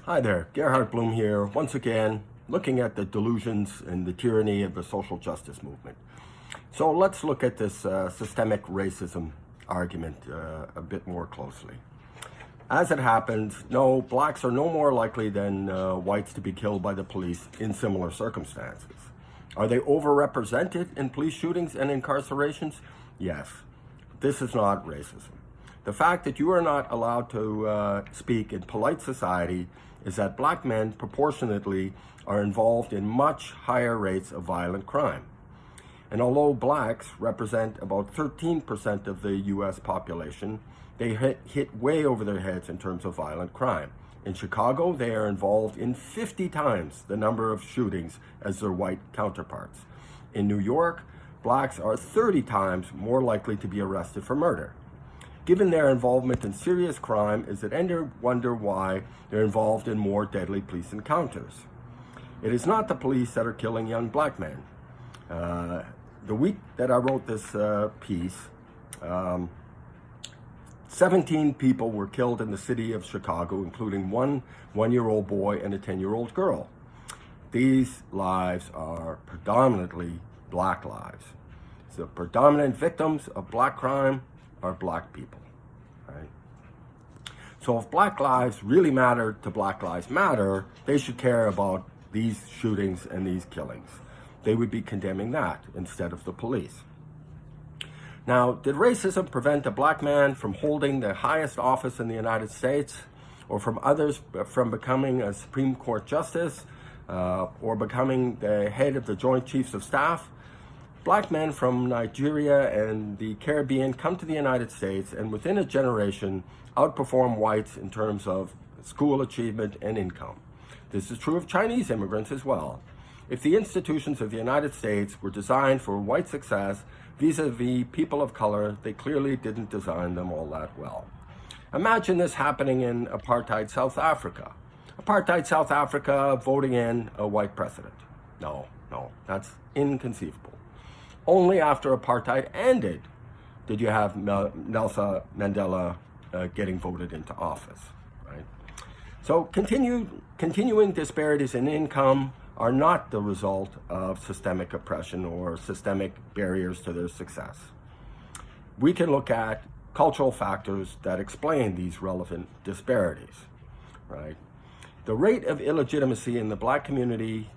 Hi there, Gerhard Bloom here, once again, looking at the delusions and the tyranny of the social justice movement. So let's look at this systemic racism argument a bit more closely. As it happens, no, blacks are no more likely than whites to be killed by the police in similar circumstances. Are they overrepresented in police shootings and incarcerations? Yes. This is not racism. The fact that you are not allowed to speak in polite society is that black men proportionately are involved in much higher rates of violent crime. And although blacks represent about 13% of the US population, they hit way over their heads in terms of violent crime. In Chicago, they are involved in 50 times the number of shootings as their white counterparts. In New York, blacks are 30 times more likely to be arrested for murder. Given their involvement in serious crime, is it any wonder why they're involved in more deadly police encounters? It is not the police that are killing young black men. The week that I wrote this piece, 17 people were killed in the city of Chicago, including one one-year-old boy and a 10-year-old girl. These lives are predominantly black lives. The predominant victims of black crime are black people, right? So if black lives really matter to Black Lives Matter, they should care about these shootings and these killings. They would be condemning that instead of the police. Now, did racism prevent a black man from holding the highest office in the United States, or from others from becoming a Supreme Court justice, or becoming the head of the Joint Chiefs of Staff? Black men from Nigeria and the Caribbean come to the United States and within a generation outperform whites in terms of school achievement and income. This is true of Chinese immigrants as well. If the institutions of the United States were designed for white success vis-a-vis people of color, they clearly didn't design them all that well. Imagine this happening in apartheid South Africa. Apartheid South Africa voting in a white president. No, that's inconceivable. Only after apartheid ended did you have Nelson Mandela getting voted into office, right? So continuing disparities in income are not the result of systemic oppression or systemic barriers to their success. We can look at cultural factors that explain these relevant disparities, right? The rate of illegitimacy in the black community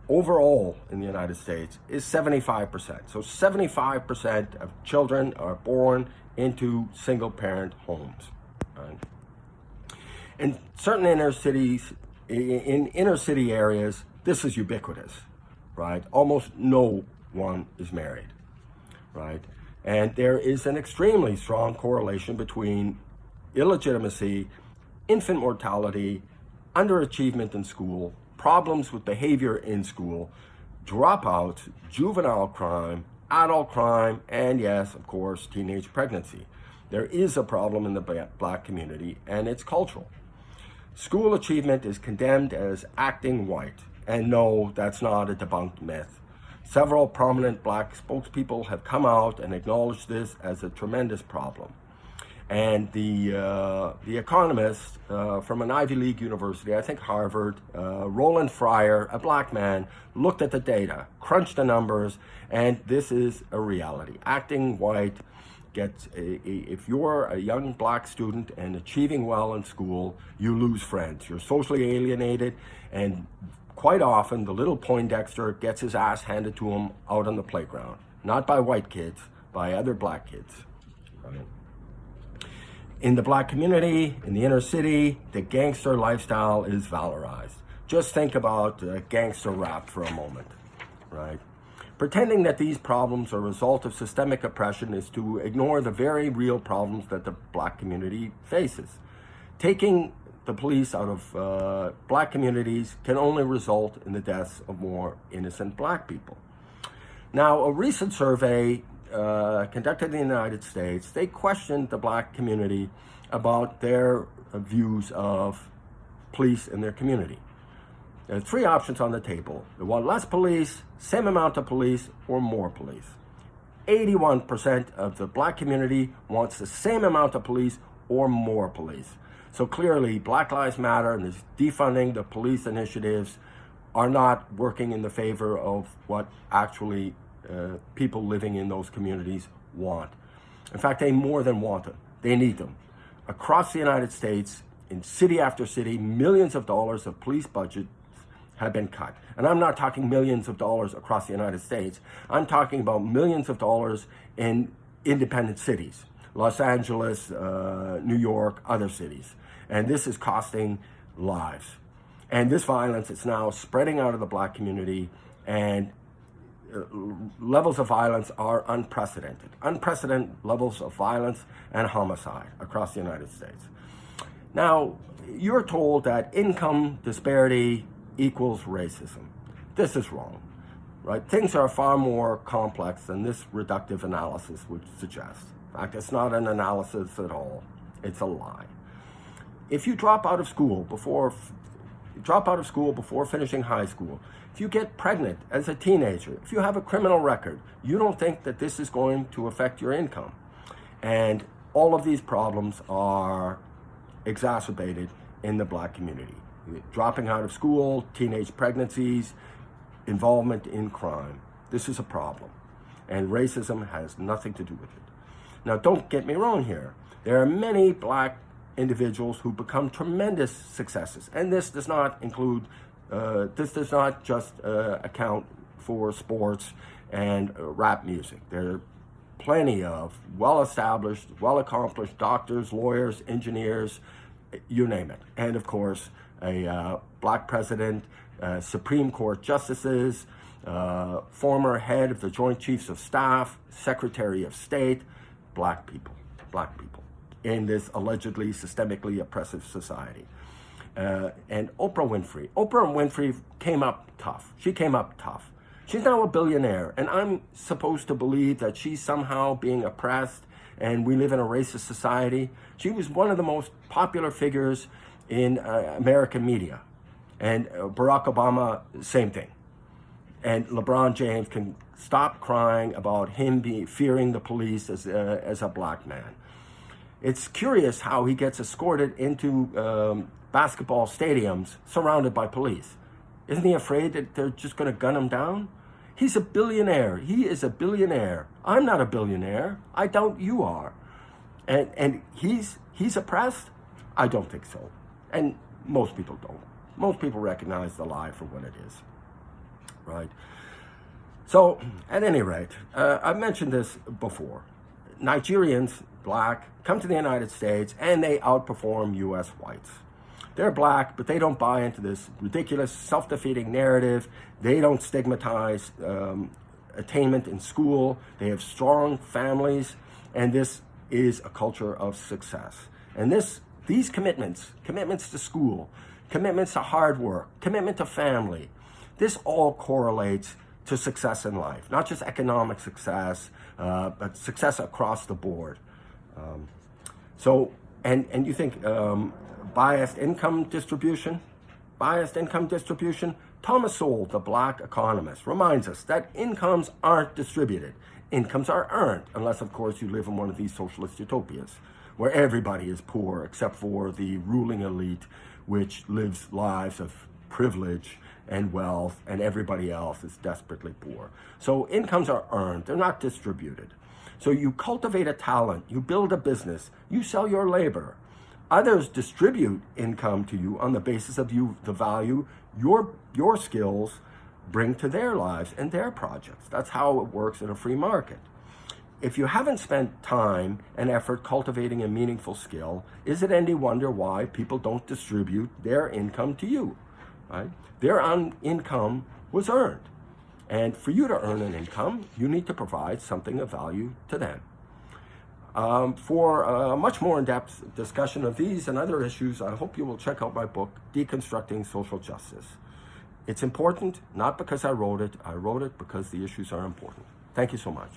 overall in the United States is 75%. So 75% of children are born into single-parent homes. Right? In certain inner cities, in inner city areas, this is ubiquitous, right? Almost no one is married, right? And there is an extremely strong correlation between illegitimacy, infant mortality, underachievement in school, problems with behavior in school, dropouts, juvenile crime, adult crime, and yes, of course, teenage pregnancy. There is a problem in the black community, and it's cultural. School achievement is condemned as acting white, and no, that's not a debunked myth. Several prominent black spokespeople have come out and acknowledged this as a tremendous problem. And the economist from an Ivy League university, I think Harvard, Roland Fryer, a black man, looked at the data, crunched the numbers, and this is a reality. Acting white gets, if you're a young black student and achieving well in school, you lose friends. You're socially alienated, and quite often the little Poindexter gets his ass handed to him out on the playground. Not by white kids, by other black kids. Right? In the black community, in the inner city, the gangster lifestyle is valorized. Just think about gangster rap for a moment, right? Pretending that these problems are a result of systemic oppression is to ignore the very real problems that the black community faces. Taking the police out of black communities can only result in the deaths of more innocent black people. Now, a recent survey conducted in the United States, they questioned the black community about their views of police in their community. There are three options on the table. They want less police, same amount of police, or more police. 81% of the black community wants the same amount of police or more police. So clearly, Black Lives Matter and this defunding the police initiatives are not working in the favor of what actually people living in those communities want. In fact, they more than want them. They need them. Across the United States, in city after city, millions of dollars of police budgets have been cut. And I'm not talking millions of dollars across the United States. I'm talking about millions of dollars in independent cities, Los Angeles, New York, other cities. And this is costing lives. And this violence is now spreading out of the Black community, and levels of violence are unprecedented. Unprecedented levels of violence and homicide across the United States. Now, you're told that income disparity equals racism. This is wrong, right? Things are far more complex than this reductive analysis would suggest. In fact, it's not an analysis at all. It's a lie. If you drop out of school before finishing high school, if you get pregnant as a teenager, if you have a criminal record, you don't think that this is going to affect your income. And all of these problems are exacerbated in the Black community. Dropping out of school, teenage pregnancies, involvement in crime. This is a problem. And racism has nothing to do with it. Now, don't get me wrong here. There are many Black individuals who become tremendous successes. And this does not include, this does not just account for sports and rap music. There are plenty of well-established, well-accomplished doctors, lawyers, engineers, you name it. And of course, a Black president, Supreme Court justices, former head of the Joint Chiefs of Staff, Secretary of State, Black people in this allegedly systemically oppressive society. And Oprah Winfrey came up tough. She came up tough. She's now a billionaire, and I'm supposed to believe that she's somehow being oppressed and we live in a racist society. She was one of the most popular figures in American media. And Barack Obama, same thing. And LeBron James can stop crying about him fearing the police as a Black man. It's curious how he gets escorted into basketball stadiums surrounded by police. Isn't he afraid that they're just going to gun him down? He's a billionaire. He is a billionaire. I'm not a billionaire. I doubt you are. And he's oppressed? I don't think so. And most people don't. Most people recognize the lie for what it is, right? So, at any rate, I've mentioned this before. Nigerians, Black, come to the United States and they outperform U.S. whites. They're Black, but they don't buy into this ridiculous, self-defeating narrative. They don't stigmatize attainment in school. They have strong families, and this is a culture of success. And these commitments to school, commitments to hard work, commitment to family, this all correlates to success in life, not just economic success, but success across the board. And you think biased income distribution? Thomas Sowell, the Black economist, reminds us that incomes aren't distributed. Incomes are earned, unless, of course, you live in one of these socialist utopias, where everybody is poor except for the ruling elite, which lives lives of privilege and wealth, and everybody else is desperately poor. So incomes are earned, they're not distributed. So you cultivate a talent, you build a business, you sell your labor. Others distribute income to you on the basis of the value your skills bring to their lives and their projects. That's how it works in a free market. If you haven't spent time and effort cultivating a meaningful skill, is it any wonder why people don't distribute their income to you? Right? Their income was earned. And for you to earn an income, you need to provide something of value to them. For a much more in-depth discussion of these and other issues, I hope you will check out my book, Deconstructing Social Justice. It's important, not because I wrote it because the issues are important. Thank you so much.